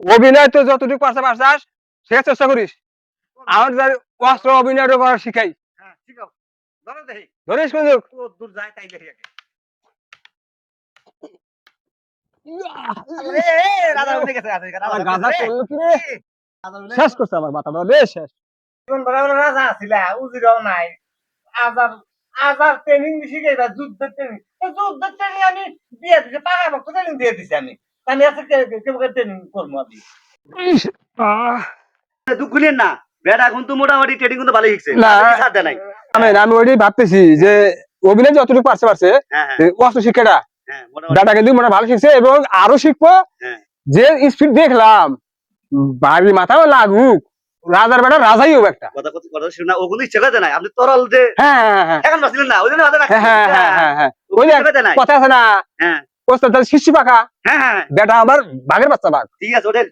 অভিনয় তো যতটুকু পারছাস সে চেষ্টা করিস। আমার অস্ত্র অভিনয় করা শিখাই। হ্যাঁ শিখাও, ধরো দেখি ধরিস কিন্তু কত দূর যায় তাই দেখি আগে। রাজা উঠে গেছে, গাঁজা করলো কি রে? শেষ করছে আমার মাথাটা রে শেষ। রাজা ছিল উজিরাও নাই। আজার আজার ট্রেনিং শিখাইবা, যুদ্ধের ট্রেনিং। যুদ্ধের ট্রেনিং আমি দিয়ে দিছি, পাকা ভক্ত ট্রেনিং দিয়ে দিছি আমি। আমি আজকে ট্রেনিং করবো আমি। ইস, আহ, দুঃখ নিয়েন না, বেটা এখন তো মোটামুটি ট্রেডিং কিন্তু ভালো শিখছে, না। ছাড় দেয় নাই। আমি ওইটাই ভাবতেছি যে অভিনয় যতটুকু পারছে হ্যাঁ হ্যাঁ অস্ত্র শিক্ষাটা হ্যাঁ মোটামুটি দাদা কিন্তু মনে হয় ভালো শিখছে এবং আরো শিখবো। হ্যাঁ যে স্পিড দেখলাম বাড়ি মাথাও লাগুক, রাজার বেটা রাজাই হোক একটা। কথা কথা কথা শুনে না, ও কিন্তু ইচ্ছে করে নাই। আপনি তরল যে হ্যাঁ হ্যাঁ হ্যাঁ এখন বাঁচলেন না, ওই জন্য মাথায় রাখছেন। হ্যাঁ হ্যাঁ হ্যাঁ হ্যাঁ ও ওই যে ইচ্ছে করে নাই। কথা আছে না, হ্যাঁ ওস্তাদ শিষ্য পাকা, হ্যাঁ হ্যাঁ বেটা আমার বাঘের বাচ্চা বাঘ। ঠিক আছে ওঠেন।